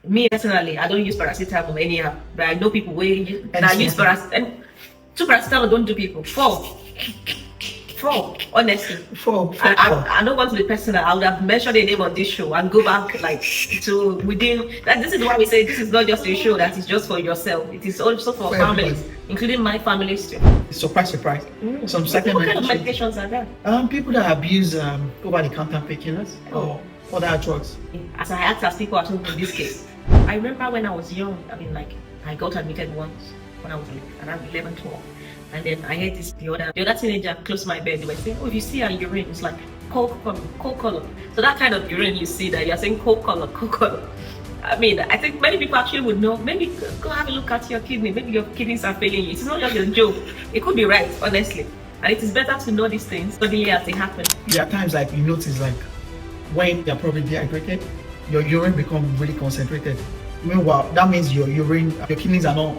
Me personally, I don't use paracetamol anyhow, but I know people that use paracetamol. And 2 paracetamol don't do people. 4, honestly. 4. I don't want to be personal. I would have mentioned the name on this show and go back like to within. Like, this is why we say this is not just a show that is just for yourself. It is also for families, including my families too. Surprise. Some second what kind of medications are there? People that abuse over-the-counter painkillers or other drugs. As I asked as people at home in this case, I remember when I was young. I mean, like, I got admitted once when I was around 11, 12. And then I heard the other teenager close to my bed. They were saying, "Oh, if you see a urine, it's like coke color." So that kind of urine you see that you're saying coke color. I mean, I think many people actually would know. Maybe go have a look at your kidney. Maybe your kidneys are failing you. It's not just a joke. It could be right, honestly. And it is better to know these things suddenly as they happen. There are times like you notice like when you're probably dehydrated, your urine becomes really concentrated. Meanwhile, that means your kidneys are not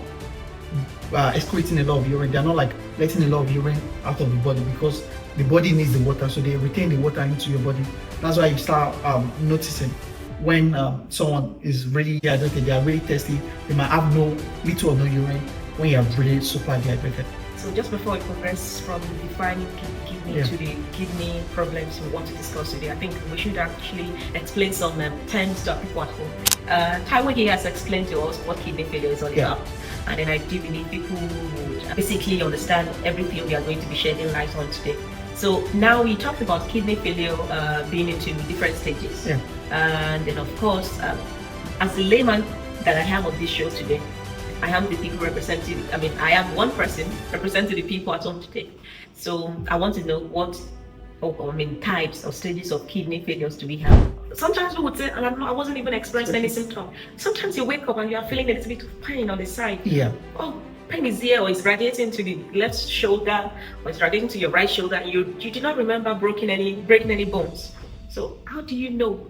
excreting a lot of urine. They're not like letting a lot of urine out of the body because the body needs the water, so they retain the water into your body. That's why you start noticing when someone is really dehydrated, they are really thirsty, they might have little or no urine when you are really super dehydrated. So just before we progress from defining kidney to the kidney problems we want to discuss today, I think we should actually explain some terms to our people at home. Taiwo here has explained to us what kidney failure is all about. And then I do believe people would basically understand everything we are going to be shedding light on today. So now we talked about kidney failure being into different stages. And then of course, as the layman that I am on this show today, I am the people representative. I mean, I am one person representing the people at home today. So I want to know what types or stages of kidney failures do we have? Sometimes we would say, and I wasn't even experiencing any symptom. Sometimes you wake up and you are feeling a little bit of pain on the side. Oh, pain is here, or it's radiating to the left shoulder, or it's radiating to your right shoulder. You did not remember breaking any bones. So how do you know?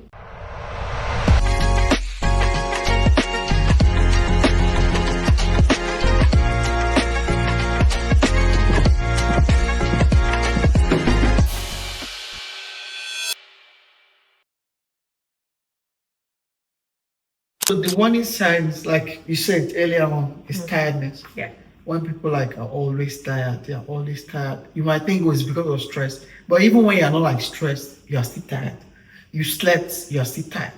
So the warning signs, like you said earlier on, is tiredness. When people are always tired, they are always tired. You might think it's because of stress, but even when you're not stressed, you are still tired. You slept, you are still tired.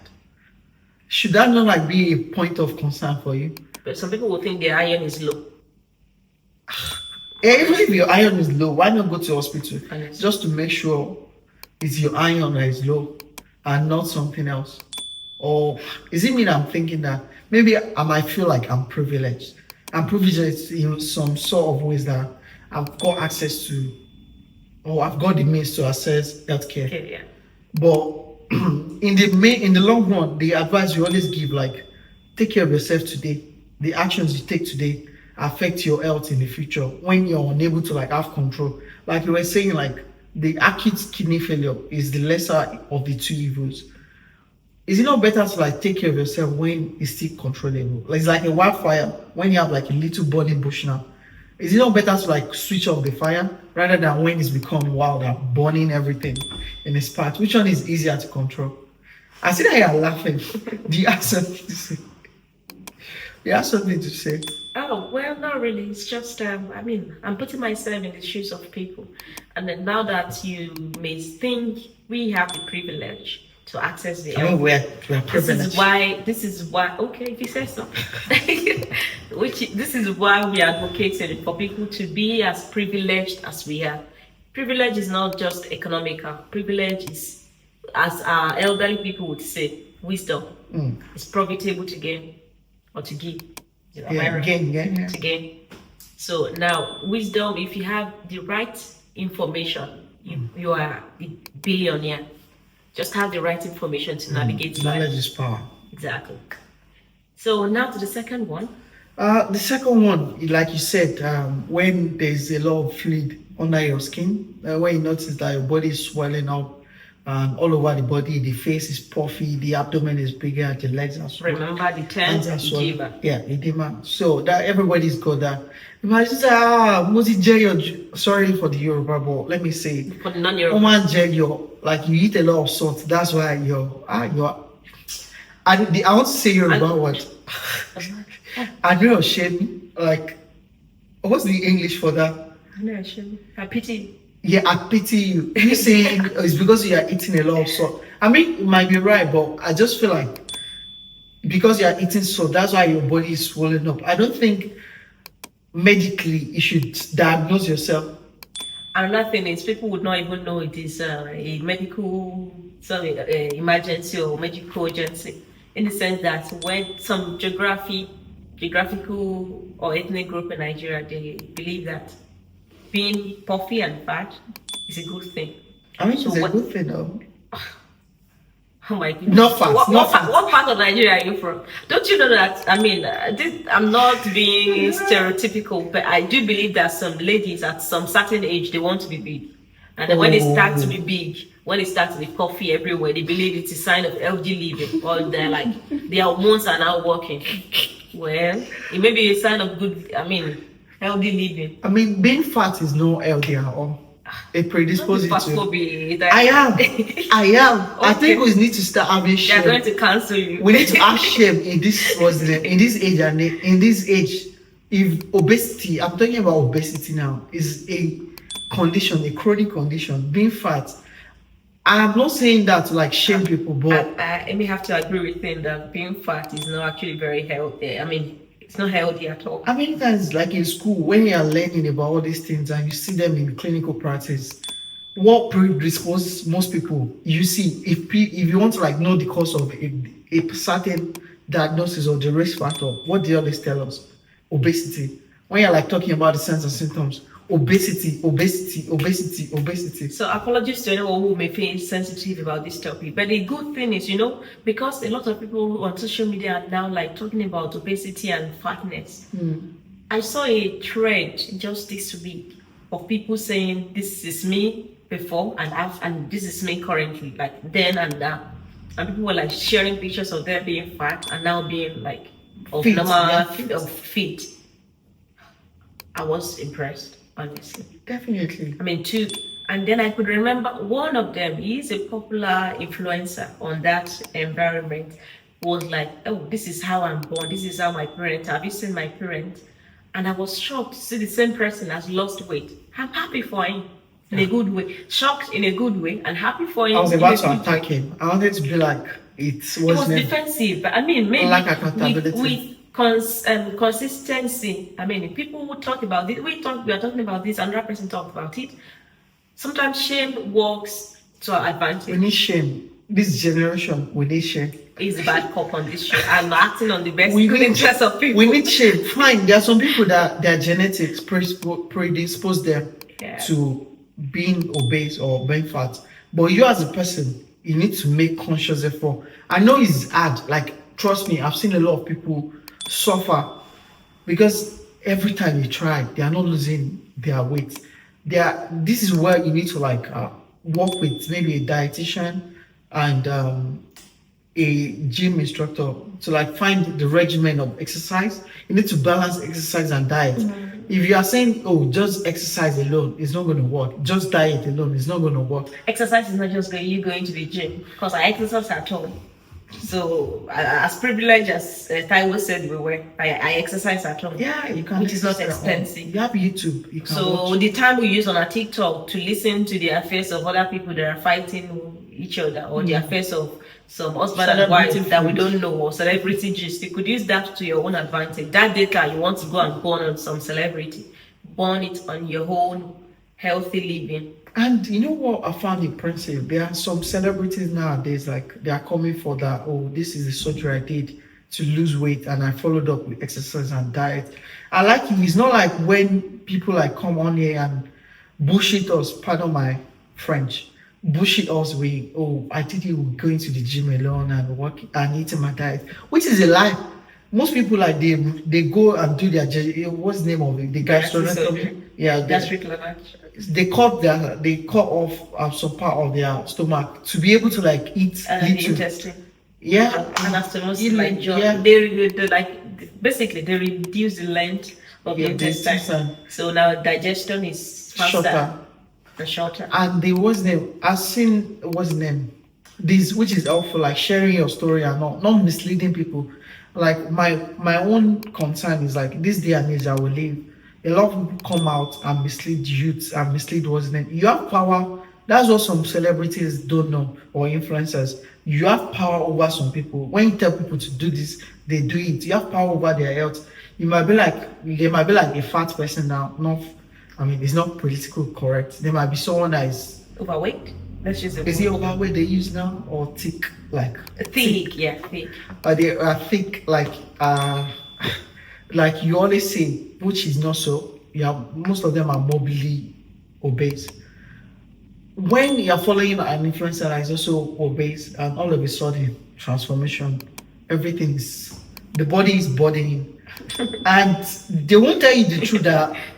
Should that not be a point of concern for you? But some people will think their iron is low. Even if your iron is low, why not go to hospital just to make sure it's your iron that is low and not something else? Or is it me that I'm thinking that maybe I might feel like I'm privileged? I'm privileged in some sort of ways that I've got access to, or I've got the means to access healthcare. But in the long run, the advice you always give, take care of yourself today. The actions you take today affect your health in the future when you're unable to have control. Like you were saying, the acute kidney failure is the lesser of the two evils. Is it not better to take care of yourself when it's still controllable? It's like a wildfire when you have a little burning bush now. Is it not better to switch off the fire rather than when it's become wild and burning everything in its path? Which one is easier to control? I see that you're laughing. Do you have something to say? You have something to say? Oh, well, not really. It's just, I'm putting myself in the shoes of people. And then now that you may think we have the privilege to access the health. We're privileged. This is why, okay, if you say so. This is why we advocated for people to be as privileged as we are. Privilege is not just economical. Privilege is, as our elderly people would say, wisdom. It's profitable to gain or to give. To gain. So now, wisdom, if you have the right information, you are a billionaire. Just have the right information to navigate life. Knowledge is power. Exactly. So now to the second one. The second one, like you said, when there's a lot of fluid under your skin, when you notice that your body is swelling up and all over the body, the face is puffy, the abdomen is bigger, the legs are swollen. Remember the term edema. Yeah, edema. So that everybody's got that. Imagine sorry for the Yoruba, but let me say it. For the non-Yoruba. You eat a lot of salt. That's why I I want to say Yoruba what? I know shame. Like, what's the English for that? I know shame. I pity. Yeah, I pity you. You saying it's because you are eating a lot of salt. I mean, it might be right, but I just feel like because you are eating salt, that's why your body is swollen up. I don't think medically you should diagnose yourself. Another thing is people would not even know it is a medical emergency or medical urgency, in the sense that when some geographical or ethnic group in Nigeria, they believe that being puffy and fat is a good thing. I mean, it's a good thing though. Oh my goodness. Not fat. What part of Nigeria are you from? Don't you know that? I mean, I'm not being stereotypical, but I do believe that some ladies at some certain age, they want to be big. And then when they start to be big, when they start to be puffy everywhere, they believe it's a sign of healthy living. Or they're like, their hormones are now working. Well, it may be a sign of good, healthy living. I mean, being fat is not healthy at all. It predisposes to. I am. Okay. I think we need to start having shame. They're going to cancel you. We need to have shame in this age and in this age. If obesity, I'm talking about obesity now, is a condition, a chronic condition, being fat. I'm not saying that to like shame people, but I may have to agree with him that being fat is not actually very healthy. I mean, it's not healthy at all. How many times, like in school, when you are learning about all these things and you see them in clinical practice, what predisposes most people? You see, if you want to like know the cause of a certain diagnosis or the risk factor, what do they always tell us? Obesity. When you're like talking about the signs and symptoms, obesity. So apologies to anyone who may feel sensitive about this topic, but the good thing is, because a lot of people on social media are now like talking about obesity and fatness. I saw a thread just this week of people saying this is me before and this is me currently, like then and now, and people were like sharing pictures of them being fat and now being like of fit, normal of fit. I was impressed. Honestly. Definitely. I mean, two. And then I could remember one of them, he's a popular influencer on that environment, was like, oh, this is how I'm born. This is how my parents are. Have you seen my parents? And I was shocked to see the same person has lost weight. I'm happy for him in a good way. Shocked in a good way and happy for him. I was about to attack him. I wanted to be like, it was defensive. But I mean, maybe like accountability. Consistency. I mean, people who talk about this, we are talking about this, another person talked about it. Sometimes shame works to our advantage. We need shame. This generation, we need shame. Is the bad cop on this show. I'm acting on the best interest of people. We need shame. Fine. There are some people that their genetics predispose them to being obese or being fat. But you as a person, you need to make conscious effort. I know it's hard. Like, trust me, I've seen a lot of people suffer because every time you try, they are not losing their weight. This is where you need to like work with maybe a dietitian and a gym instructor to like find the regimen of exercise. You need to balance exercise and diet. If you are saying, oh, just exercise alone, it's not going to work. Just diet alone, it's not going to work. Exercise is not just you going to the gym, because I exercise at home. So as privileged as Taiwo said we were, I exercise at home. Yeah, you can. Which is not expensive. You have YouTube. You can so watch. The time we use on our TikTok to listen to the affairs of other people that are fighting each other, or the affairs of some husband and wife that we don't know, or celebrity gist, you could use that to your own advantage. That data you want to go and burn on some celebrity, burn it on your own healthy living. And you know what I found impressive? There are some celebrities nowadays, like they are coming for that. Oh, this is the surgery I did to lose weight, and I followed up with exercise and diet. I like it. It's not like when people like come on here and bullshit us. Pardon my French. Bullshit us. I did it going to the gym alone and working and eating my diet, which is a lie. Most people like they go and do their what's the name of it? The gastroenterology. Yeah, gastric lavage. They cut off some part of their stomach to be able to like eat the intestine. Yeah, anastomosis, like they like basically they reduce the length of the intestine. So now digestion is faster and shorter. And there was name. I've seen what's the name? this, which is helpful, like sharing your story and not misleading people. Like my own concern is like this day and age I will live. A lot of people come out and mislead youths and mislead what's name. You have power. That's what some celebrities don't know, or influencers. You have power over some people. When you tell people to do this, they do it. You have power over their health. You might be like they might be like a fat person now. Not, I mean, it's not political correct. There might be someone that is Overweight. Let's use it. is it overweight they use now or thick like Thick, yeah, thick. they are thick like you always say, which is not so. Yeah, most of them are morbidly obese. When you're following an influencer that is also obese, and all of a sudden transformation, everything is the body is bodying, and they won't tell you the truth.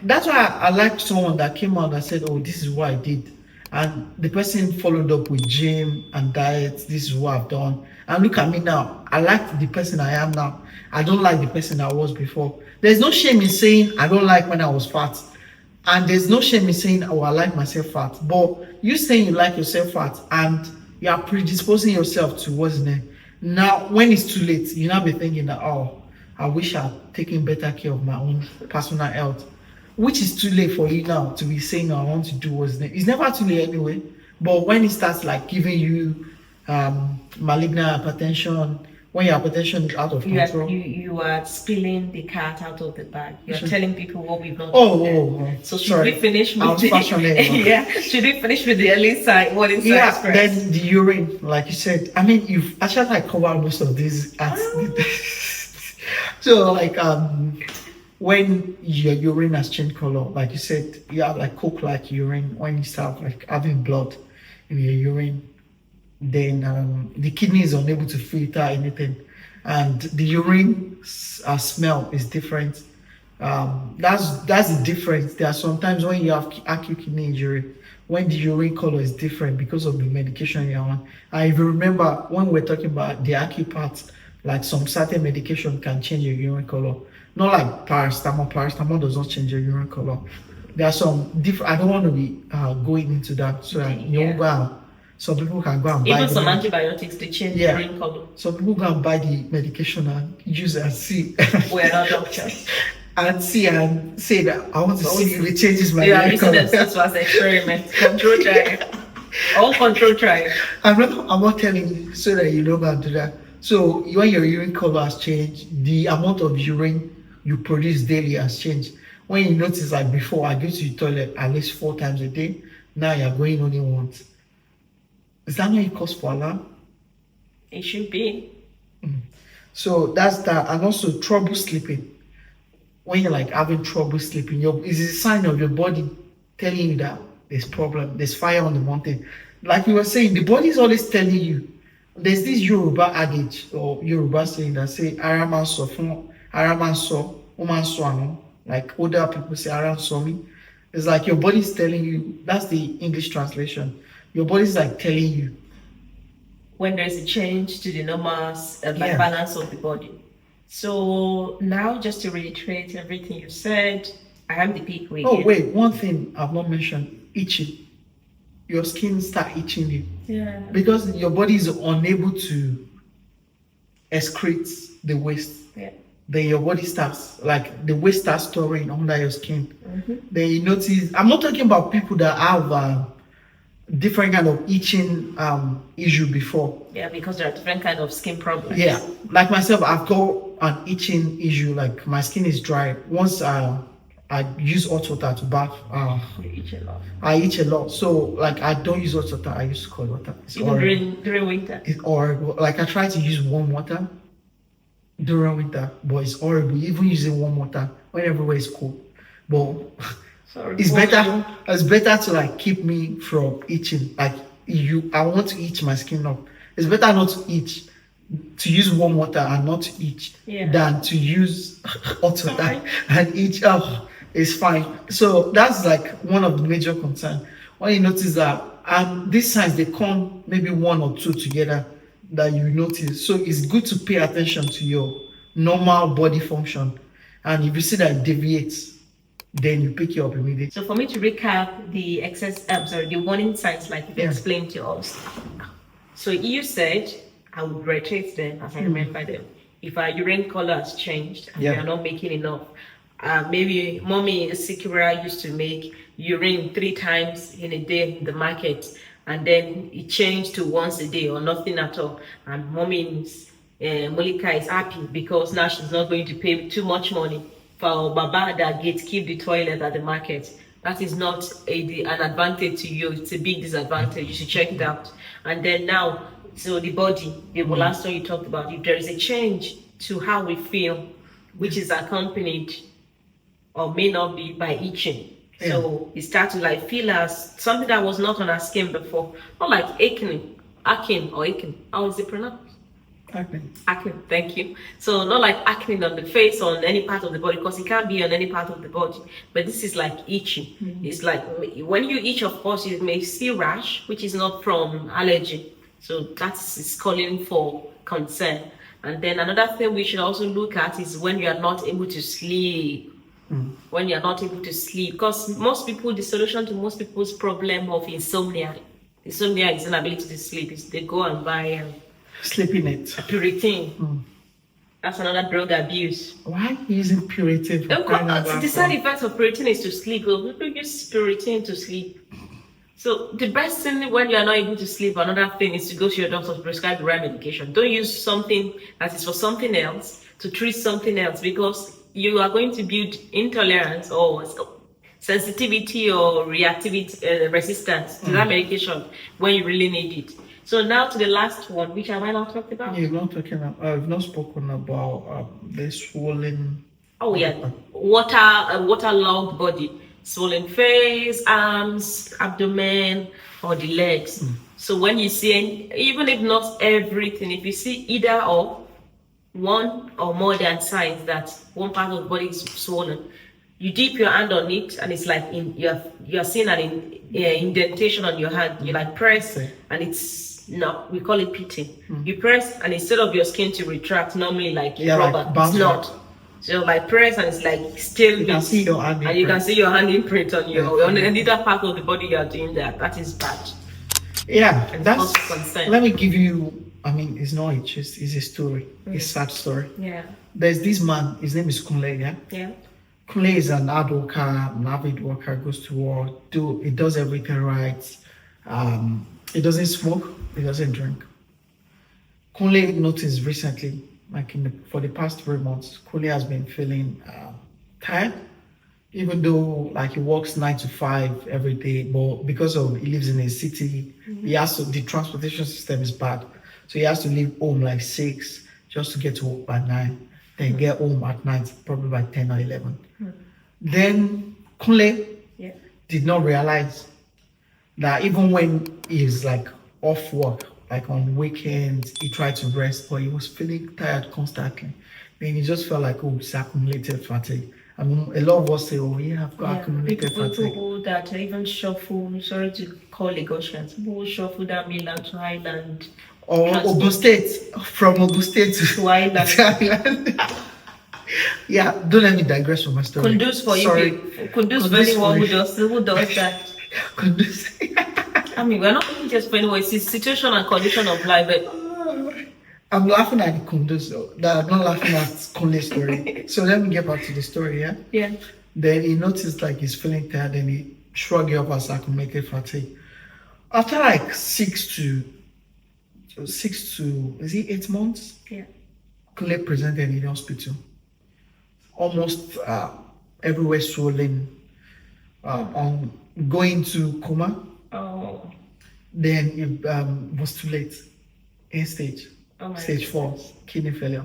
That's why I like someone that came out and said, "Oh, this is what I did," and the person followed up with gym and diet. This is what I've done, and look at me now. I like the person I am now. I don't like the person I was before. There's no shame in saying I don't like when I was fat. And there's no shame in saying, oh, I like myself fat. But you saying you like yourself fat and you are predisposing yourself towards it. Now, when it's too late, you now be thinking that, oh, I wish I'd taken better care of my own personal health. Which is too late for you now to be saying, oh, I want to do what's next. It's never too late anyway. But when it starts like giving you malignant hypertension, when your hypertension is out of control. You are spilling the cat out of the bag. You're telling people what we've not Oh, so should sorry. we finish with yeah, should we finish with the inside? What inside? Yeah, Express? then the urine, like you said. I mean, you've actually like covered most of these so like when your urine has changed color, like you said, you have like coke like urine. When you start like having blood in your urine, then the kidney is unable to filter anything, and the urine smell is different. That's the difference. There are sometimes when you have acute kidney injury, when the urine color is different because of the medication you're on. And if you remember when we're talking about the acute part, like some certain medication can change your urine color. Not like paracetamol. Paracetamol does not change your urine color. There are some different. I don't want to be going into that, so you won't go out. Some people can go and buy even some antibiotics they change urine color. Some people go and buy the medication and use it and see. We're not doctors. And see and say that I want to see if it changes my urine color. Yeah, this was experiment. Control trial. All control trial. I'm not telling you so that you don't go and do that. So when your urine color has changed, the amount of urine you produce daily has changed. When you notice like before I go to the toilet at least 4 times a day, now you're going only once. Is that not a cause for alarm? It should be. So that's that. And also trouble sleeping. When you're like having trouble sleeping, it's a sign of your body telling you that there's problem, there's fire on the mountain. Like we were saying, the body is always telling you. There's this Yoruba adage or Yoruba saying that say Araman so fun, Araman so, woman so. Like older people say Aram so me. It's like your body's telling you. That's the English translation. Your body's like telling you when there's a change to the normal balance of the body. So now, just to reiterate everything you said, I am the peak weight. Oh wait, one thing I've not mentioned: itching. Your skin start itching you. Yeah. Because your body is unable to excrete the waste. Yeah. Then your body starts like the waste starts storing under your skin. Then you notice. I'm not talking about people that have different kind of itching issue before. Yeah, because there are different kind of skin problems. Yeah, like myself, I've got an itching issue. Like my skin is dry. Once I use hot water to bath, you itch a lot. I itch a lot. So like I don't use hot water. I use cold water. It's even during winter. It's horrible. Like I try to use warm water during winter, but it's horrible. Even using warm water when everywhere is cold, but. Sorry, it's better to like keep me from itching. Like I want to itch my skin up. It's better not to itch, to use warm water and not to itch than to use hot water and itch. Oh, it's fine. So that's like one of the major concerns. When you notice that, and these signs they come maybe 1 or 2 together that you notice. So it's good to pay attention to your normal body function, and if you see that it deviates, then you pick it up immediately. So for me to recap the the warning signs like you explained to us. So you said, I would retrace them as I remember them. If our urine color has changed and we are not making enough, maybe mommy Sikira used to make urine 3 times in a day in the market, and then it changed to once a day or nothing at all. And mommy's Molika is happy because now she's not going to pay too much money for Baba that gatekeep the toilet at the market. That is not an advantage to you. It's a big disadvantage. You should check it out. And then now, so the body, the last one you talked about, if there is a change to how we feel, which is accompanied or may not be by itching. Yeah. So it starts to like feel as something that was not on our skin before. Not like aching. How is it pronounced? Acne, thank you. So not like acne on the face or on any part of the body, because it can't be on any part of the body. But this is like itching. It's like when you itch, of course, you may see rash, which is not from allergy. So that is calling for concern. And then another thing we should also look at is when you are not able to sleep. When you are not able to sleep, because most people, the solution to most people's problem of insomnia is inability to sleep. Is they go and buy sleeping it. Puritin. That's another drug abuse. Why using Puritin? The side effect of Puritin is to sleep. People use Puritin to sleep. So the best thing when you are not able to sleep, another thing is to go to your doctor to prescribe the right medication. Don't use something that is for something else to treat something else, because you are going to build intolerance or sensitivity or reactivity, resistance to that medication when you really need it. So now to the last one, which have I not talked about? You've not talking about. I've not spoken about the swollen. Oh yeah, waterlogged body, swollen face, arms, abdomen, or the legs. So when you see, even if not everything, if you see either of one or more than signs that one part of the body is swollen, you dip your hand on it and it's like you're seeing an indentation on your hand. You like press and it's we call it pitting. You press and instead of your skin to retract normally like rubber, it's not. So like press and it's like still you can see your hand and you can see your hand imprint on your on either part of the body you are doing that. That is bad. Yeah, that's concern. Let me give you. I mean, it's not it's a story. It's a sad story. Yeah. There's this man, his name is Kunle, yeah? Yeah. Kunle is an hard worker, an avid worker, goes to work, he does everything right. He doesn't smoke, he doesn't drink. Kunle noticed recently, like for the past 3 months, Kunle has been feeling tired, even though like he works 9 to 5 every day, but because he lives in a city, the transportation system is bad. So he has to leave home like 6 just to get to work by 9. Then get home at night, probably by 10 or 11. Then Kunle did not realize that even when he's like off work, like on weekends, he tried to rest, but he was feeling tired constantly. Then he just felt like, it's accumulated fatigue. I mean, a lot of us say, I've got accumulated fatigue. People that even shuffle, sorry to call Lagosians, people shuffle that mainland to Highland. Or Ogun State, from Ogun State to Highland. Yeah, don't let me digress from my story. Kunduz for you. Kunduz for anyone who does that. Kunduz. I mean, we're not just for anyone. It's the situation and condition of life. But I'm laughing at the Kunduz, though. I'm not laughing at Kunle's story. So let me get back to the story, yeah? Yeah. Then he noticed like he's feeling tired and he shrugged it off as accumulated fatigue. After like 6 to is it 8 months? Yeah. Kunle presented in the hospital. Almost everywhere swollen, on going to coma. Oh. Then it was too late. End stage. Stage 4, kidney failure.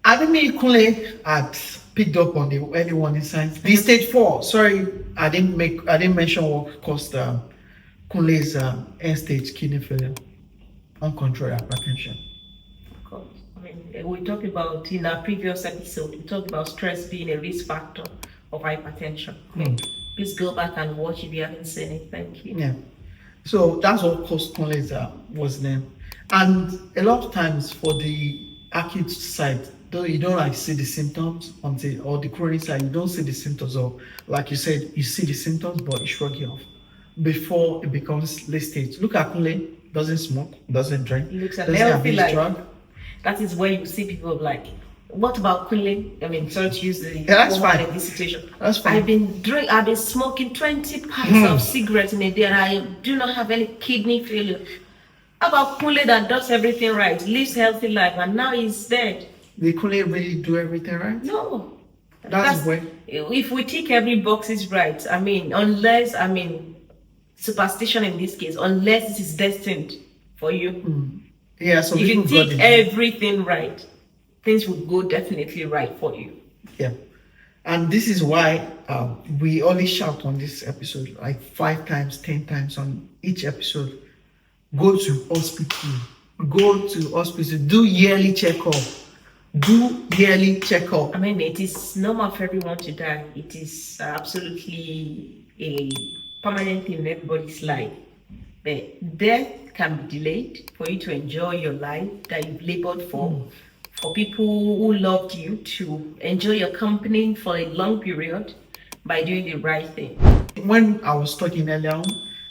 I don't mean Kunle had picked up on the early warning signs. The stage 4, sorry, I didn't mention what caused Kunle's end stage kidney failure. Uncontrolled hypertension. Of course. I mean, we talked about in our previous episode, we talked about stress being a risk factor of hypertension. Please go back and watch if you haven't seen it. Thank you. Yeah. So that's what caused Kunle's was name. And a lot of times for the acute side, though you don't like see the symptoms or the chronic side, you don't see the symptoms, or like you said, you see the symptoms, but you shrug it off before it becomes late stage. Look at Kunle. doesn't smoke, doesn't drink, Looks a doesn't healthy abuse life. drug. That is where you see people like, what about Kunle? I mean, sorry to use the that's woman fine. in this situation. That's fine. I've been smoking 20 packs of cigarettes in a day and I do not have any kidney failure. How about Kunle that does everything right, lives healthy life, and now he's dead? They couldn't really do everything right. No. That's where. If we tick every box is right, I mean, superstition in this case, unless it is destined for you. Yeah, so if you people got tick it. everything right, things will go definitely right for you. Yeah. And this is why we only shout on this episode like 5 times, 10 times on each episode. Go to hospital. Go to hospital. Do yearly checkup. Do yearly checkup. I mean, it is normal for everyone to die. It is absolutely a permanent thing in everybody's life. But death can be delayed for you to enjoy your life that you've labored for people who loved you to enjoy your company for a long period by doing the right thing. When I was talking earlier on,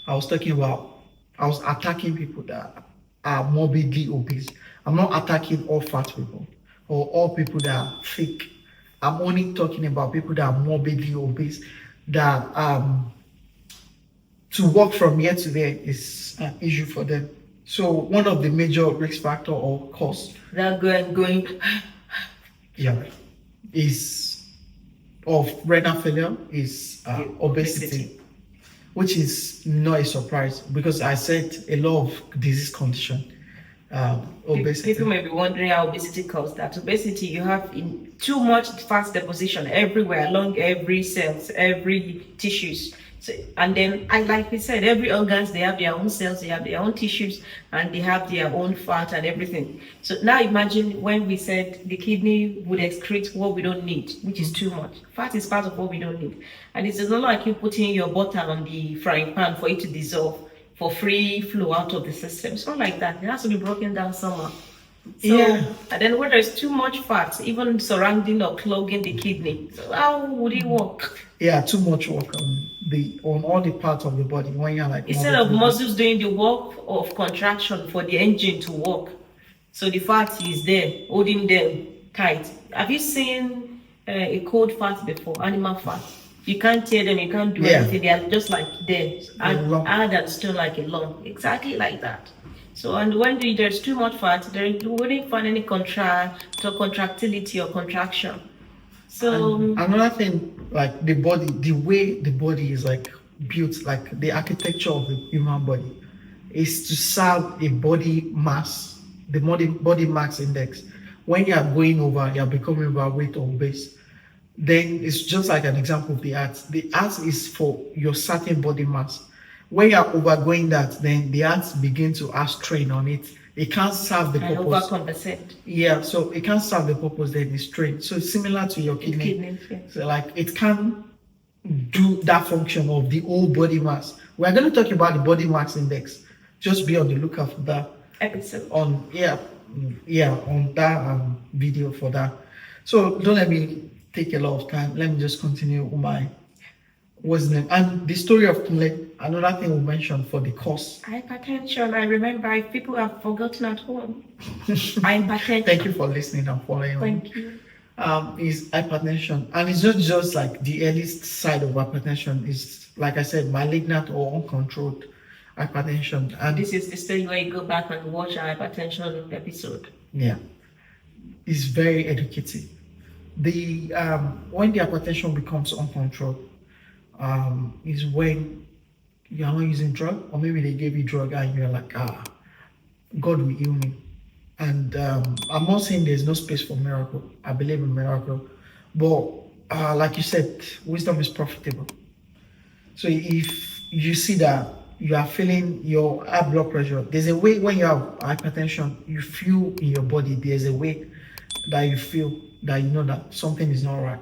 I was attacking people that are morbidly obese. I'm not attacking all fat people or all people that are thick. I'm only talking about people that are morbidly obese, that to walk from here to there is an issue for them. So one of the major risk factor or cause that going is of renal failure is obesity, which is not a surprise because I said a lot of disease condition. Obesity. People may be wondering how obesity causes that. Obesity, you have too much fat deposition everywhere, along every cells, every tissues. So, and then, like we said, every organs, they have their own cells, they have their own tissues, and they have their own fat and everything. So now imagine when we said the kidney would excrete what we don't need, which is too much. Fat is part of what we don't need. And it's not like you putting your butter on the frying pan for it to dissolve for free flow out of the system. It's not like that. It has to be broken down somehow. So, and then when there's too much fat, even surrounding or clogging the kidney, so how would it work? Yeah, too much work on all the parts of the body when you're like instead of muscles doing the work of contraction for the engine to work, so the fat is there holding them tight. Have you seen a cold fat before? Animal fat. You can't tear them, you can't do anything. They are just like there, and hard and still like a lump, exactly like that. So, and when there's too much fat, you wouldn't find any contractility or contraction. So and another thing, like the body, the way the body is like built, like the architecture of the human body, is to serve a body mass, the body mass index. When you are going over, you are becoming overweight or obese. Then it's just like an example of the heart. The heart is for your certain body mass. When you are overgoing that, then the heart begins to have strain on it. It can't serve the purpose. Overcompensate. Yeah, so it can't serve the purpose, then it's strained. So it's similar to your kidney. So like it can't do that function of the whole body mass. We're going to talk about the body mass index. Just be on the lookout for that episode. On that video for that. So don't let me take a lot of time. Let me just continue with my what's the name and the story of Kunle. Another thing we mentioned for the cause. Hypertension. I remember if people have forgotten at home. Hypertension. Thank you for listening and following. Thank you. Is hypertension, and it's not just like the earliest side of hypertension. It's like I said, malignant or uncontrolled hypertension. And this is the stage where you go back and watch our hypertension episode. Yeah, it's very educative. The when the hypertension becomes uncontrolled, is when you are not using drug, or maybe they gave you drug and you're like, God will heal me. And I'm not saying there's no space for miracle. I believe in miracle, but like you said, wisdom is profitable. So if you see that you are feeling your high blood pressure, there's a way when you have hypertension, you feel in your body, there's a way that you feel that you know that something is not right,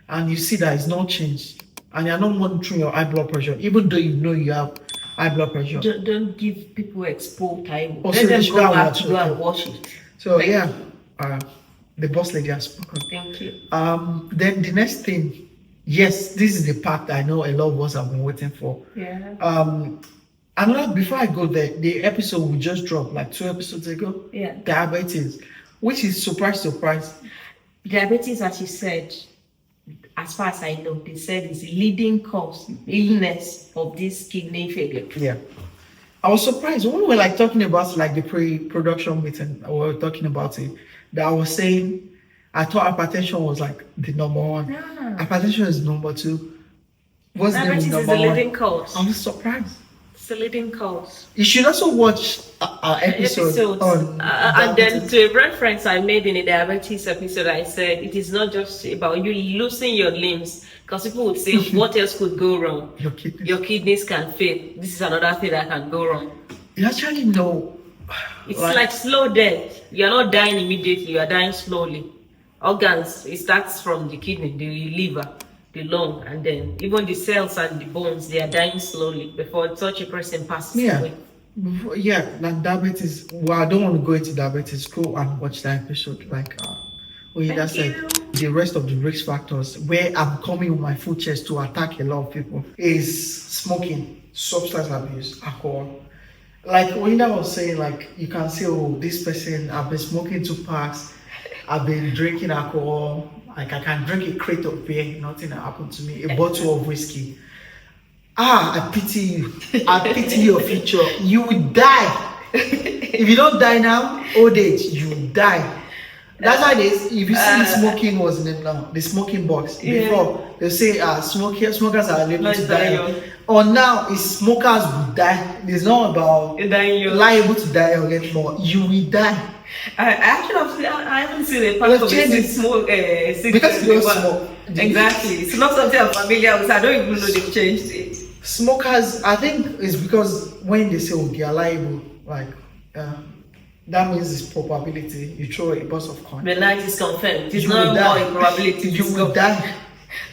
and you see that it's not changed, and you're not monitoring your high blood pressure, even though you know you have high blood pressure. Don't give people expo time. Oh, let them go back to go and watch it. So the boss lady has spoken. Thank you. Then the next thing, yes, this is the part I know a lot of us have been waiting for. Yeah. Another, before I go there, the episode we just dropped like 2 episodes ago. Yeah. Diabetes, which is surprise. Diabetes, as you said, as far as I know, they said is the leading cause, illness of this kidney failure. Yeah. I was surprised when we were like talking about like the pre-production meeting. We were talking about it. That I was saying, I thought hypertension was like the number one. Yeah. Hypertension is number two. What's the Diabetes number is the one? leading cause. I was surprised. It's the leading cause. You should also watch our episode on and then diabetes. to a reference I made in a diabetes episode, I said it is not just about you losing your limbs, because people would say, what else could go wrong? Your kidneys. Your kidneys can fail. This is another thing that can go wrong. You actually know. It's like slow death. You're not dying immediately, you are dying slowly. Organs, it starts from the kidney, the liver, the lung, and then even the cells and the bones, they are dying slowly before such a person passes away. Yeah, like diabetes. Well, I don't want to go into diabetes. Go and watch that episode. Like, that said, the rest of the risk factors where I'm coming with my full chest to attack a lot of people is smoking, substance abuse, alcohol. Like Olinda was saying, like you can say, oh, this person, I've been smoking 2 packs, I've been drinking alcohol. Like I can drink a crate of beer, nothing happened to me. A bottle of whiskey. I pity you. I pity your future. You will die. If you don't die now, old age, you will die. That's why if you see smoking was in now, the smoking box. Before they say smokers are liable to die. Or now is smokers will die. It's not about liable to die or get more. You will die. I haven't seen a part of it smoke because you don't smoke. Exactly. It's not something I'm familiar with. I don't even know they've changed it. Smokers, I think it's because when they say they are liable, like that means it's probability. You throw a burst of coin. The night is confirmed. It's not more a probability. You will die.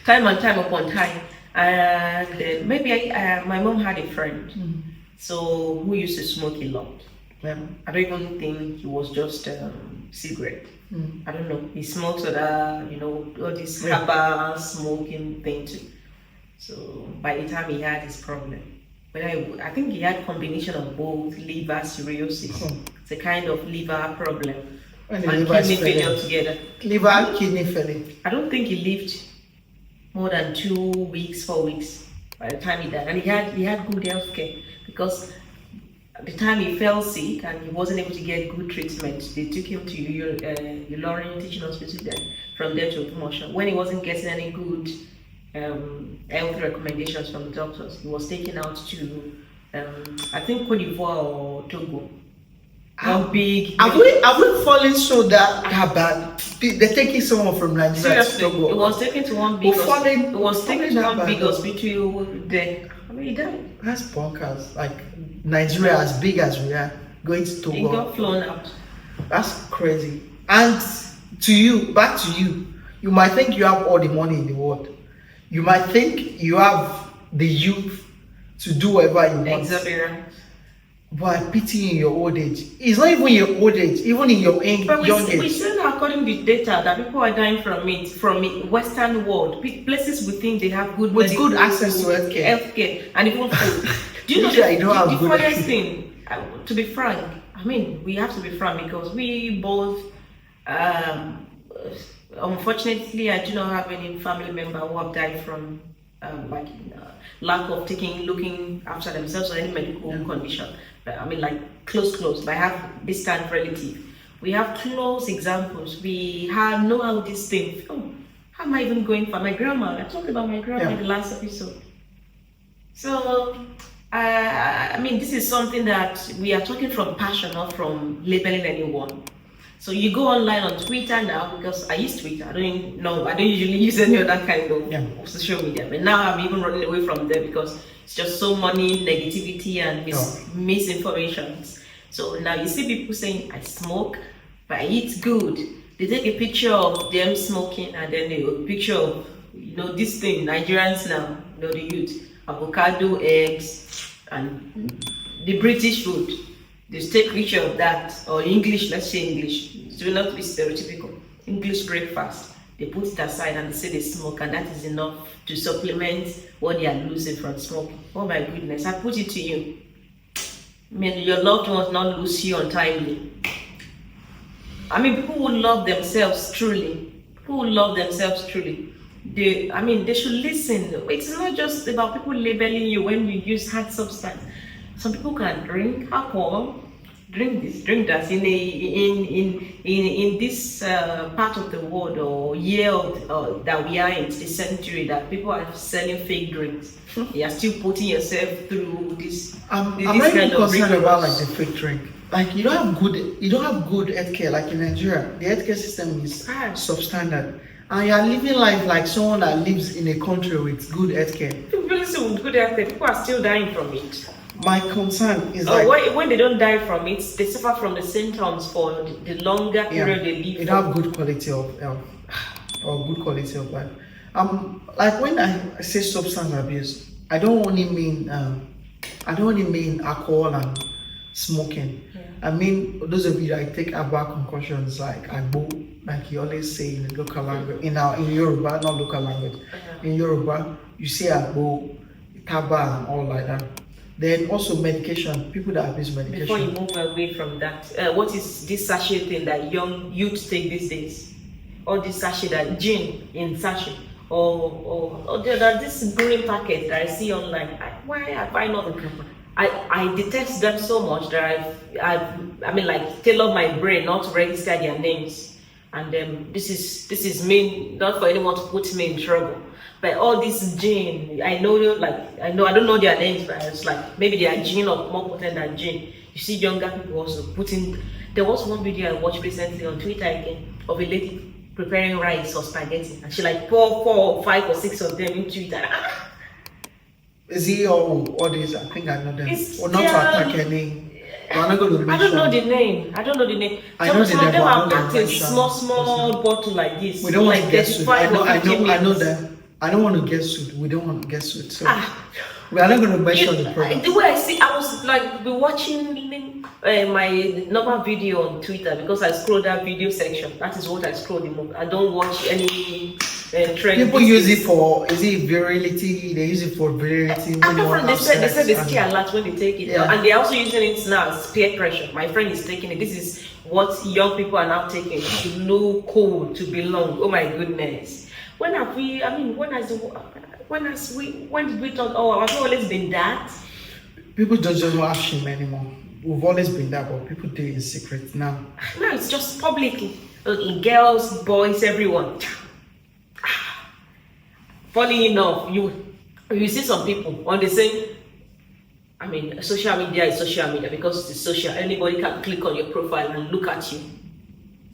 Time and time upon time. And maybe my mom had a friend, so who used to smoke a lot. I don't even think he was just cigarette. I don't know. He smokes other, all this herbal smoking thing too. So by the time he had his problem, but I think he had combination of both liver cirrhosis. It's a kind of liver problem and kidney failure together. Liver, kidney failure. I don't think he lived more than 2 weeks, 4 weeks by the time he died, and he had good health care, because at the time he fell sick and he wasn't able to get good treatment. They took him to Ilorin Teaching Hospital, then from there to Otumosha. When he wasn't getting any good health recommendations from the doctors, he was taken out to I think Cote d'Ivoire or Togo. Have we fallen so that bad? They're taking someone from Nigeria to Togo. It was taken to one big hospital. It was taken to one big hospital there. I mean, he died. That's bonkers. Like Nigeria, as big as we are, going to Togo. He got flown out. That's crazy. And back to you. You might think you have all the money in the world. You might think you have the youth to do whatever you want. Exuberant. But pity in your old age. It's not even your old age, even in your young age. We still according to data that people are dying from it, Western world, places we think they have good access to healthcare. And even food. Do you know the funniest thing? To be frank, I mean, we have to be frank because we both, unfortunately, I do not have any family member who have died from lack of looking after themselves or any medical condition. I mean, like close, but I have distant relative. We have close examples. We know how this thing. Oh, how am I even going for my grandma? I talked about my grandma in the last episode. So, I mean, this is something that we are talking from passion, not from labeling anyone. So you go online on Twitter now, because I use Twitter. I don't usually use any other kind of social media. But now I'm even running away from there because it's just so many negativity and misinformation. So now you see people saying, I smoke, but I eat good. They take a picture of them smoking and then a picture of, this thing, Nigerians now, the youth, avocado, eggs, and the British food. They take picture of that, or English, let's say English, do not be stereotypical, English breakfast. They put it aside and they say they smoke, and that is enough to supplement what they are losing from smoking. Oh my goodness, I put it to you. I mean, your loved ones not lose you untimely. I mean, people who love themselves truly, people who love themselves truly, they should listen. It's not just about people labeling you when you use hard substance. Some people can drink alcohol, drink this, drink that. In this part of the world or year that we are in, the century, that people are selling fake drinks. You are still putting yourself through this. I'm this not even kind of concerned about rigorous- like the fake drink. Like you don't have good healthcare. Like in Nigeria, the healthcare system is substandard, and you are living life like someone that lives in a country with good healthcare. People listen with good health, people are still dying from it. My concern is When they don't die from it, they suffer from the symptoms for the longer period they live. you don't have good quality of health or good quality of life. Like when I say substance abuse, I don't only mean alcohol and smoking. Yeah. I mean those of you that take herbal concoctions like agbo, like you always say in the local language, in Yoruba, not local language. In Yoruba, you say agbo, taba, and all like that. Then also medication, people that abuse medication. Before you move away from that, what is this sachet thing that young youth take these days? Or this sachet, that gin in sachet, or this green packet that I see online. Why I find not? I detest them so much that I've tailored my brain not to register their names. And this is me, not for anyone to put me in trouble. But all this gin, I don't know their names, but it's like maybe they are gin or more potent than gin. You see younger people also putting. There was one video I watched recently on Twitter again of a lady preparing rice or spaghetti, and she like pour 4 or 5 or 6 of them into it. Is he all these? I think I know them. It's Or not to attack any. I'm not going to I mention. don't know the name. I don't know the name. I know Some of the them name, are but I don't packed in mention. small bottle like this. We don't want to like get sued. 35 or 50 I know mils. that. I don't want to get sued. We don't want to get sued. So we are not going to mention the product. The way I see, I was like be watching my normal video on Twitter because I scroll that video section. That is what I scroll the most. I don't watch any trend. People use it for, is it virility? They use it for virility. They said they scare a lot when they take it. Yeah. And they're also using it now as peer pressure. My friend is taking it. This is what young people are now taking to look cool, to belong. Oh my goodness. When did we thought, oh, I've always been that? People don't just have shame anymore. We've always been that, but people do it in secret now. No, it's just publicly. Girls, boys, everyone. Funny enough, you see some people on the same. I mean, social media is social media because it's social. Anybody can click on your profile and look at you.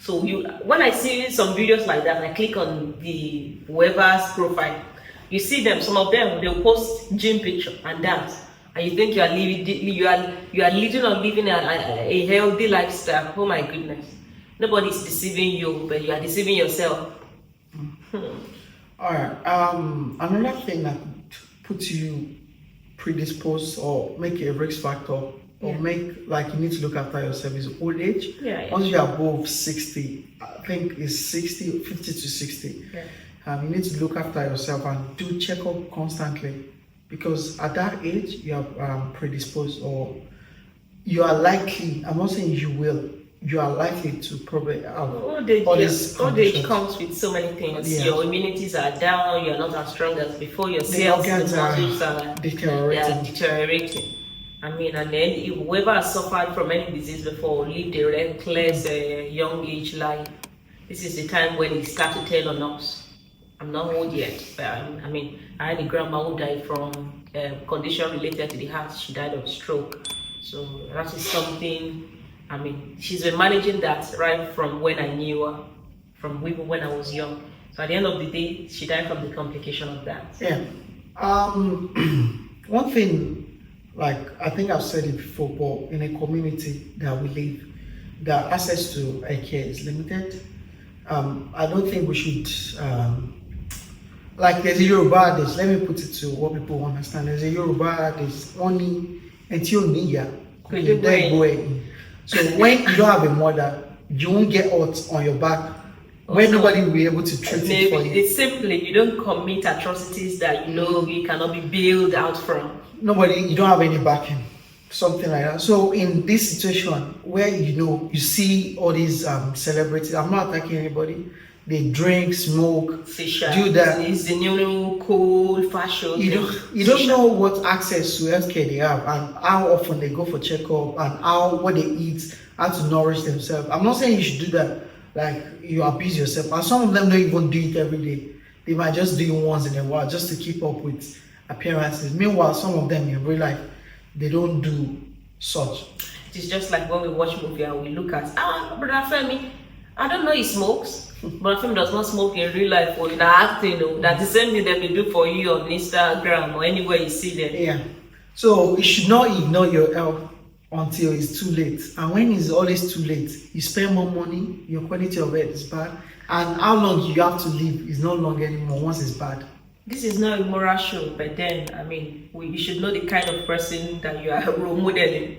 So when I see some videos like that, I click on the whoever's profile. You see them. Some of them they'll post gym picture and dance, and you think you are leading or living a healthy lifestyle. Oh my goodness! Nobody's deceiving you, but you are deceiving yourself. All right. Another thing that puts you predisposed or make a risk factor or make like you need to look after yourself is old age. Once you're above 60, I think it's 50 to 60. You need to look after yourself and do checkup constantly because at that age you are predisposed or you are likely. I'm not saying you will. You are likely to probably have old age comes with so many things. Yeah. Your immunities are down. You're not as strong as before. Your The cells, organs are are deteriorating. I mean, and then whoever has suffered from any disease before lived a reckless young age life, this is the time when it starts to tell on us. I'm not old yet, but I mean, I had a grandma who died from condition related to the heart. She died of stroke. So that is something. I mean, she's been managing that right from when I knew her, from even when I was young. So at the end of the day, she died from the complication of that. Yeah. One thing. Like I think I've said it before, but in a community that we live, the access to care is limited. I don't think we should like there's a Yoruba adage, let me put it to what people understand. There's a Yoruba adage, only until niya. So when you don't have a mother, you won't get hurt on your back when nobody will be able to treat it for you. It's simply you don't commit atrocities that you cannot be bailed out from. You don't have any backing. something like that. So in this situation where you see all these celebrities, I'm not attacking anybody. They drink, smoke, do that. It's the new cool fashion. You don't know what access to healthcare they have and how often they go for checkup and what they eat, how to nourish themselves. I'm not saying you should do that, like you abuse yourself. And some of them don't even do it every day. They might just do it once in a while just to keep up with appearances. Meanwhile, some of them in real life, they don't do such. It's just like when we watch movie and we look at Brother Femi. I don't know he smokes, but Femi does not smoke in real life or in acting. That's the same thing that they do for you on Instagram or anywhere you see them. Yeah. So you should not ignore your health until it's too late. And when it's always too late, you spend more money, your quality of health is bad, and how long you have to live is no longer anymore once it's bad. This is not a moral show, but then, I mean, you should know the kind of person that you are role modeling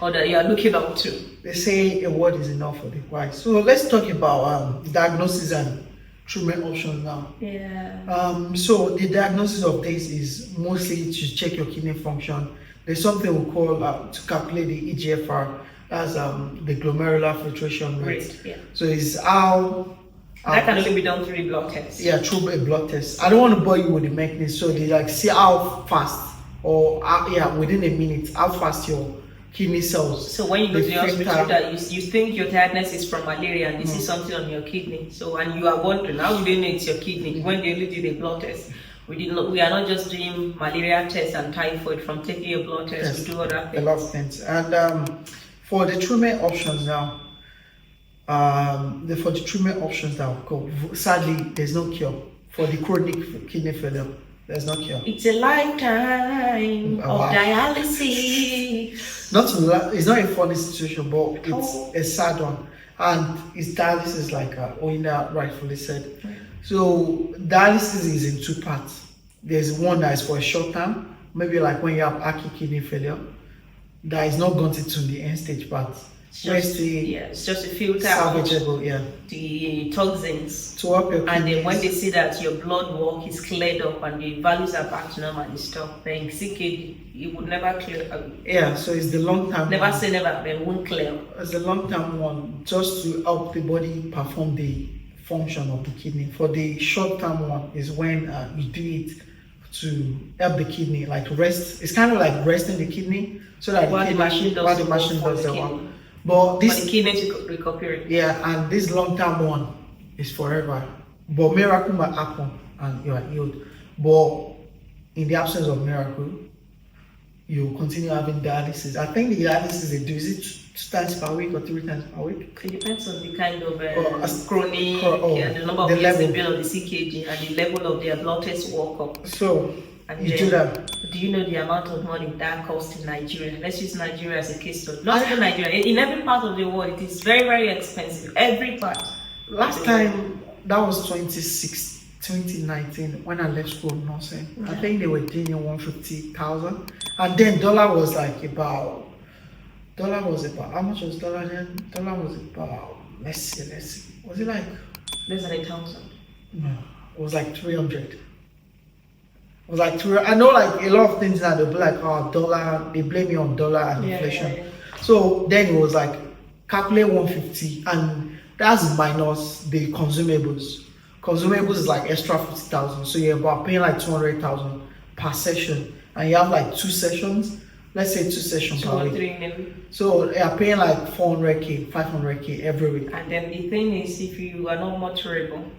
or that you are looking up to. They say a word is enough for the wise. So let's talk about diagnosis and treatment options now. Yeah. So the diagnosis of this is mostly to check your kidney function. There's something we call to calculate the EGFR, that's the glomerular filtration rate. Yeah. So it's how that can only be done through a blood test. Yeah, through a blood test. I don't want to bore you with the mechanism. So they like see how fast or within a minute how fast your kidney cells. So when you go to the hospital, that you think your tiredness is from malaria and you see something on your kidney. So and you are wondering how do they know it's your kidney when they only did a blood test. We are not just doing malaria tests and typhoid from taking a blood test. Yes, we do other things. A lot of things. And for the treatment options now, for the treatment options now, sadly, there's no cure for the chronic kidney failure. There's no cure. It's a lifetime of dialysis. It's not a funny situation, but it's a sad one. And it's dialysis, like Oina rightfully said. Right. So dialysis is in two parts. There's one that is for a short term, maybe like when you have acute kidney failure, that is not gone to the end stage part. It's just a filter salvageable, the toxins to help your kidneys. And then when they see that your blood work is cleared up and the values are back to normal and stuff, then CKD it would never clear up. Yeah, so it's the long term. Never say never, but it won't clear. It's the long term one, just to help the body perform the function of the kidney. For the short term one is when you do it to help the kidney, like rest. It's kind of like resting the kidney so that the machine does the work. But this the kidney to recuperate. Yeah, and this long-term one is forever. But miracle might happen and you are healed. But in the absence of miracle, you continue having dialysis. I think the dialysis they do, is it 2 times per week or 3 times per week? It depends on the kind of chronic and the number of years they've been on the CKD and the level of their blood test workup. So you do that. Do you know the amount of money that costs in Nigeria? Let's use Nigeria as a case study. Not even Nigeria. In every part of the world, it is very, very expensive. Every part. Last time, that was 2019 when I left school nursing. Yeah. I think they were doing 150,000. And then dollar was about, how much was dollar then? Dollar was about, let's see. Was it like? Less than 1,000. No, it was like 300. It was like I know like a lot of things now they'll be like, oh, dollar, they blame me on dollar and inflation. Yeah. So then it was like calculate 150 and that's minus the consumables. Consumables is like extra 50,000. So you're about paying like 200,000 per session and you have like 2 sessions. Let's say 2 sessions per week. Maybe. So you're paying like 400k, 500k every week. And then the thing is, if you are not motorable,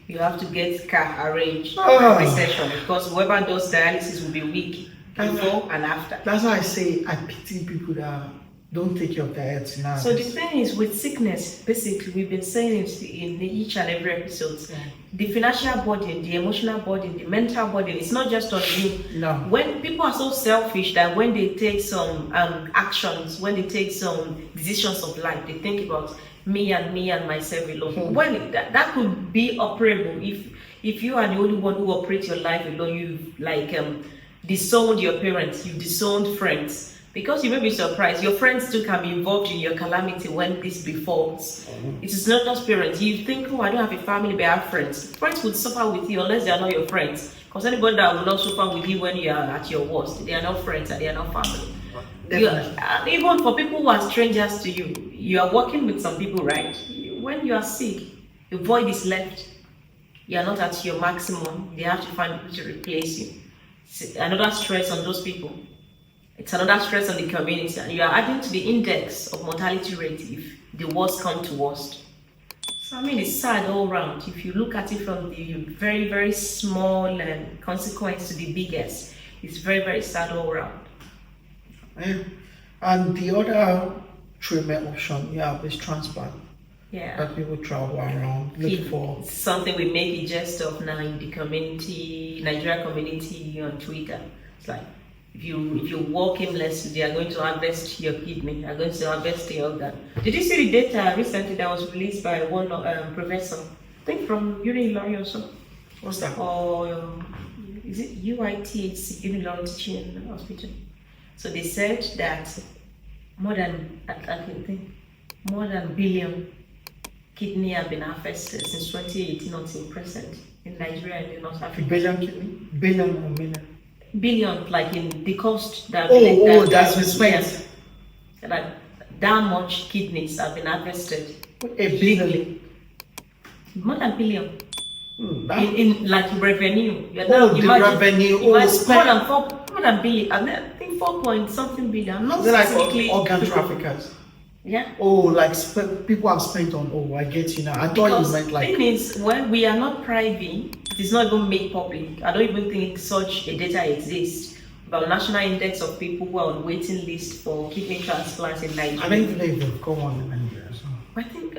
you have to get car arranged every session because whoever does dialysis will be weak before and after. That's why I say I pity people that don't take care of their health now. So the thing is with sickness, basically we've been saying it in each and every episode. Yeah. The financial burden, the emotional burden, the mental burden, it's not just on you. No. When people are so selfish that when they take some actions, when they take some decisions of life, they think about me and myself alone. Mm-hmm. Well, that could be operable if you are the only one who operates your life alone. You've like disowned your parents, you've disowned friends. Because you may be surprised, your friends too can be involved in your calamity when this befalls. Mm-hmm. It is not just parents. You think, oh, I don't have a family, but I have friends. Friends would suffer with you unless they are not your friends. Because anybody that will not suffer with you when you are at your worst, they are not friends and they are not family. Definitely. Even for people who are strangers to you, you are working with some people, right? When you are sick, the void is left. You are not at your maximum. They have to find people to replace you. It's another stress on those people. It's another stress on the community, and you are adding to the index of mortality rate if the worst come to worst. So I mean, it's sad all round. If you look at it from the very, very small consequence to the biggest, it's very, very sad all round. Yeah. And the other treatment option you have is transplant. Yeah. That people travel around look for. It's something we make a jest of now in the community, Nigeria community on Twitter. It's like if you walk aimlessly, they are going to harvest your kidney, they are going to harvest your organ. Did you see the data recently that was released by one professor? I think from Uni also. What's that? Or is it UITHC, Uni Teaching Hospital? So they said that more than a billion kidney have been harvested since 2018 until present in Nigeria and in North Africa. Billion kidney? Billion or million? Billion, like in the cost that that's been spent. That much kidneys have been harvested. A billion. More than billion. In like revenue. The revenue. More than billion. I think 4 point something billion. Not like organ traffickers. Yeah. Like people have spent on. I get you now. I thought you meant like. The thing is, when we are not private, it is not even made public. I don't even think such a data exists about national index of people who are on waiting list for kidney transplants in Nigeria. I don't even know if they've got one in Nigeria. So. I think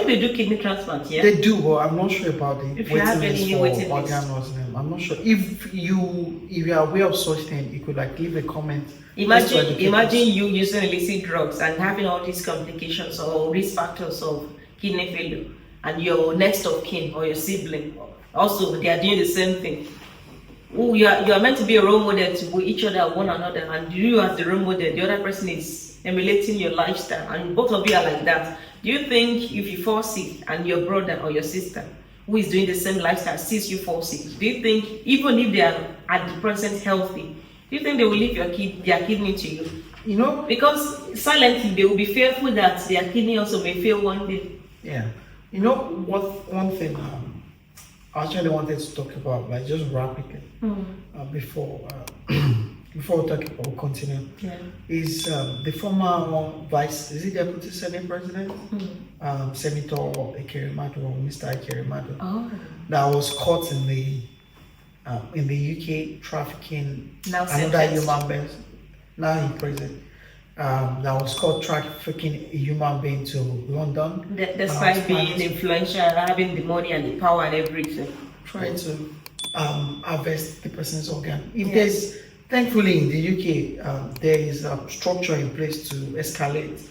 they do kidney transplants. Yeah. They do, but I'm not sure about the if you have any waiting list. I'm not sure. If you are aware of such thing, you could like leave a comment. Imagine you using illicit drugs and having all these complications or risk factors of kidney failure, and your next of kin or your sibling also they are doing the same thing. You are meant to be a role model to each other, one another, and you as the role model, the other person is emulating your lifestyle, and both of you are like that. Do you think if you fall sick and your brother or your sister who is doing the same lifestyle sees you fall sick, do you think even if they are at the present healthy, do you think they will leave their kidney to you? You know, because silently they will be fearful that their kidney also may fail one day. Yeah. You know what? One thing I actually wanted to talk about, like just rapidly, before we talk about continue, is the former is it Deputy Senate President, Senator Ekerimadu or Mr. Ekerimadu, that was caught in the UK trafficking another human being. Now in prison. That was caught trafficking a human being to London. Despite being influential, having the money and the power and everything. Trying to harvest the person's organ. Thankfully in the UK, there is a structure in place to escalate.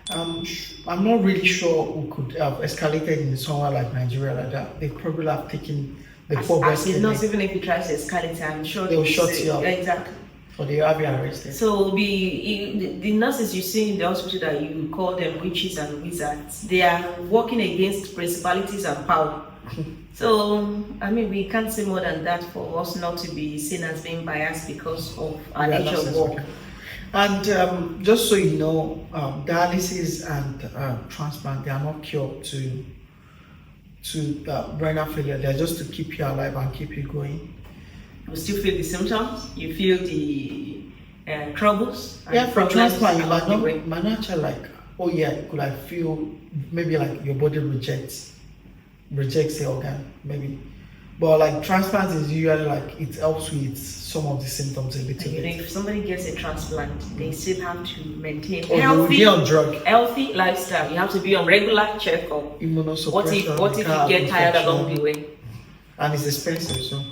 I'm not really sure who could have escalated in somewhere like Nigeria like that. They probably have taken the poorest. Not even if you try to escalate, I'm sure they will shut you up. Exactly. Or they have you arrested. So the nurses you see in the hospital that you call them witches and wizards, they are working against principalities and power. So I mean, we can't say more than that for us not to be seen as being biased because of our nature of work. Okay. And just so you know, dialysis and transplant, they are not cured to renal failure. They're just to keep you alive and keep you going. You still feel the symptoms, you feel the troubles. Yeah, for transplant, you might not actually like, could I feel maybe like your body rejects the organ, maybe. But like transplant is usually like it helps with some of the symptoms a little bit. If somebody gets a transplant, they still have to maintain healthy lifestyle. You have to be on regular checkup. Immunosuppression. What if you get tired along the way? And it's expensive, so.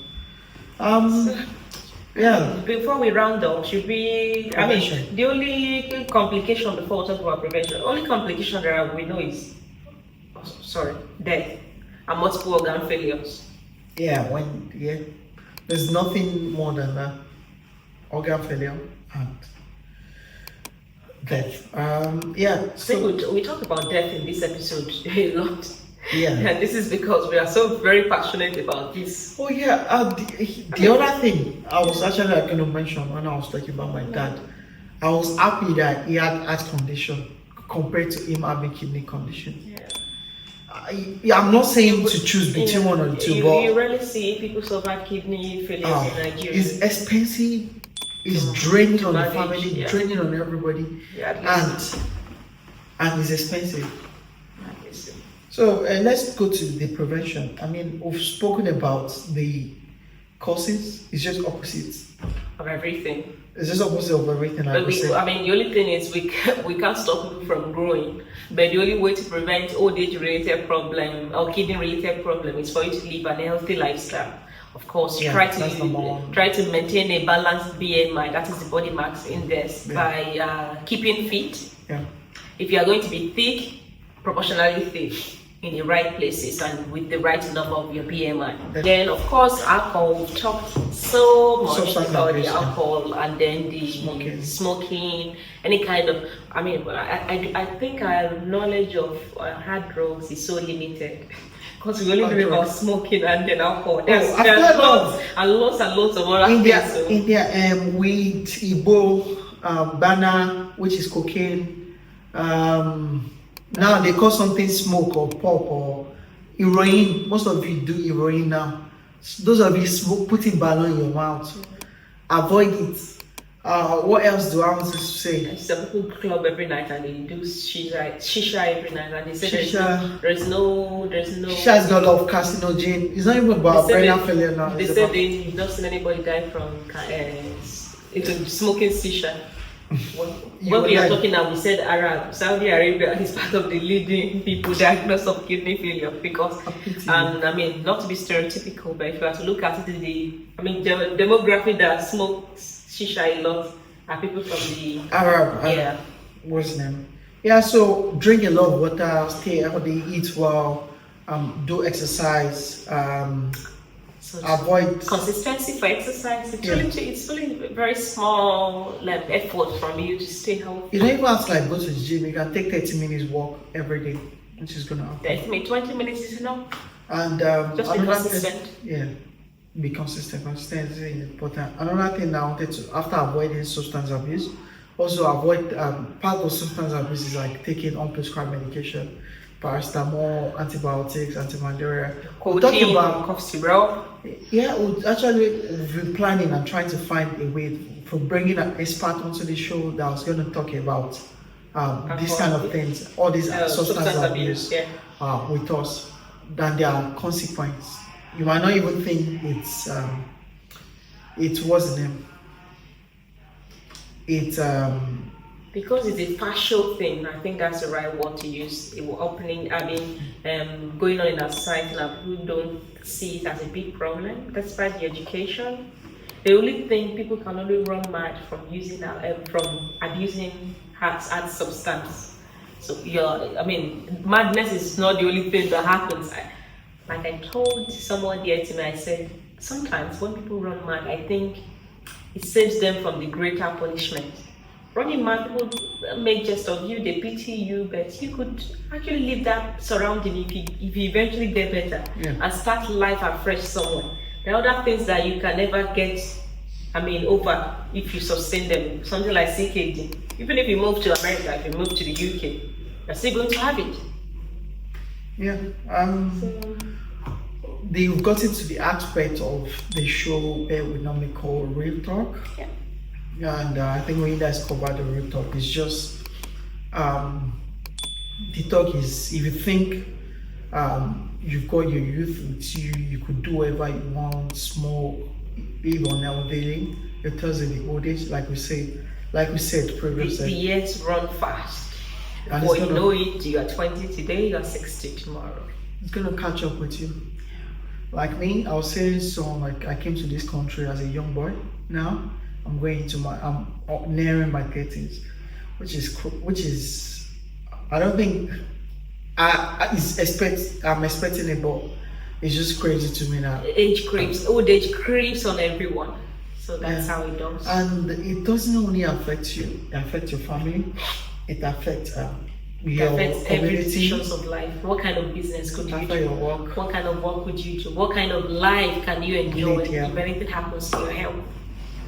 Before we round up, should we? Prevention. I mean, the only complication before we talk about prevention, the only complication that we know is, death and multiple organ failures. There's nothing more than that. Organ failure and death. So we talk about death in this episode a lot. Yeah. And this is because we are so very passionate about this. The other thing I was actually going to mention when I was talking about my dad, I was happy that he had heart condition compared to him having kidney condition. Yeah. I'm not saying to choose between one or the two, but you rarely see people survive kidney failures in Nigeria. It's expensive. It's draining on the manage, family, draining on everybody, and it's expensive. So let's go to the prevention. I mean, we've spoken about the causes. It's just opposites of everything. It's just opposite of everything. I mean, the only thing is we can't stop people from growing. But the only way to prevent old age related problem or kidney related problem is for you to live an healthy lifestyle. Of course, try to maintain a balanced BMI, that is the body mass index, by keeping fit. Yeah. If you are going to be thick, proportionally thick in the right places and with the right number of your BMI. Then, of course, alcohol. We've talked so much about the alcohol and then the smoking, any kind of. I mean, I think our knowledge of hard drugs is so limited. Because we only know about smoking and then alcohol. There's lots and lots of other things. So. India, weed, Igbo, banana, which is cocaine. Now they call something smoke or pop or heroin. Most of you do heroin now. Those of you putting balloon in your mouth, avoid it. What else do I want to say? Some people club every night and they do shisha every night, and they say there's no. Shisha has got a lot of carcinogen. It's not even about renal failure now. They said they've not seen anybody die from smoking shisha. When we are talking now, we said Saudi Arabia is part of the leading people diagnosed of kidney failure because, I mean, not to be stereotypical, but if you have to look at it, the demographic that smokes shisha a lot are people from the Arab. What's his name? Yeah, so drink a lot of water, stay healthy, eat well, do exercise. So avoid consistency for exercise. It's really very small effort from you to stay healthy. You don't even have to go to the gym. You can take 30 minutes walk every day, which is gonna happen. 20 minutes is enough. And just be consistent. Be consistent. Consistency is important. Another thing I wanted to, after avoiding substance abuse, also avoid part of substance abuse is like taking unprescribed medication. Paracetamol, antibiotics, anti-malaria. We're talking about cough syrup. Yeah, we've been planning and trying to find a way for bringing an expert onto the show that was going to talk about these kind of things, all these substance abuse with us. Then there are consequences. You might not even think it was them. Because it's a partial thing, I think that's the right word to use. It will going on in our society now, people don't see it as a big problem, despite the education. They only think people can only run mad from abusing hard substance. So madness is not the only thing that happens. Like I told someone there to me, I said, sometimes when people run mad, I think it saves them from the greater punishment. Running mad, people make jest of you, they pity you, but you could actually leave that surrounding if you eventually get better and start life afresh somewhere. There are other things that you can never get, over if you sustain them. Something like CKD. Even if you move to America, if you move to the UK, you're still going to have it. Yeah. They've got into the aspect of the show where we normally call Real Talk. Yeah. And I think when you guys cover the Real Talk, it's just the talk is, if you think you've got your youth with you, you could do whatever you want, smoke, live on elderly, it tells you the old age, like we said previously. The years run fast. Before you know it, you are 20 today, you are 60 tomorrow. It's gonna catch up with you. Like me, I was saying I came to this country as a young boy. Now I'm nearing my 30s, which is I don't think I'm expecting it, but it's just crazy to me now. Old age creeps on everyone. So that's how it does. And it doesn't only affect you, it affects your family, it affects your every community. decisions of life. What kind of business could you do? Your work. What kind of work could you do? What kind of life can you enjoy if anything happens to your health?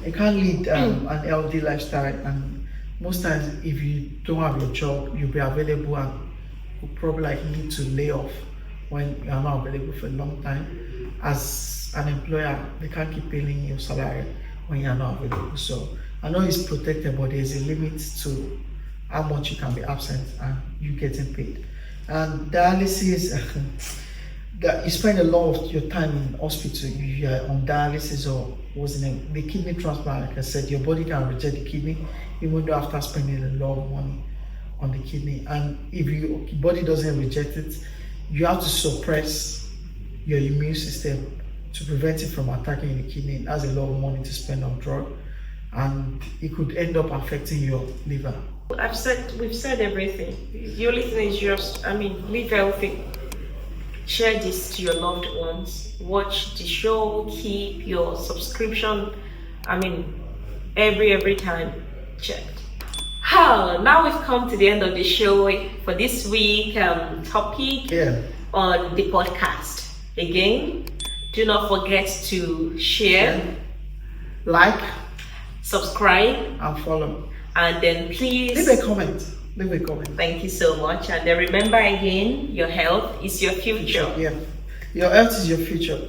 You can't lead an healthy lifestyle and most times if you don't have your job, you'll be available and will probably like need to lay off when you are not available for a long time. As an employer, they can't keep paying your salary when you are not available. So I know it's protected, but there's a limit to how much you can be absent and you getting paid. And dialysis, that you spend a lot of your time in hospital. You are on dialysis or was in the kidney transplant. Like I said, your body can reject the kidney even though after spending a lot of money on the kidney. And if your body doesn't reject it, you have to suppress your immune system to prevent it from attacking the kidney. That's a lot of money to spend on drug, and it could end up affecting your liver. We've said everything. The only thing is just, live healthy. Share this to your loved ones. Watch the show. Keep your subscription. Every time checked. Now we've come to the end of the show for this week topic on the podcast. Again, do not forget to share, like, subscribe, and follow. And then please leave a comment. Thank you so much. And then remember again, your health is your future. Yeah, your health is your future.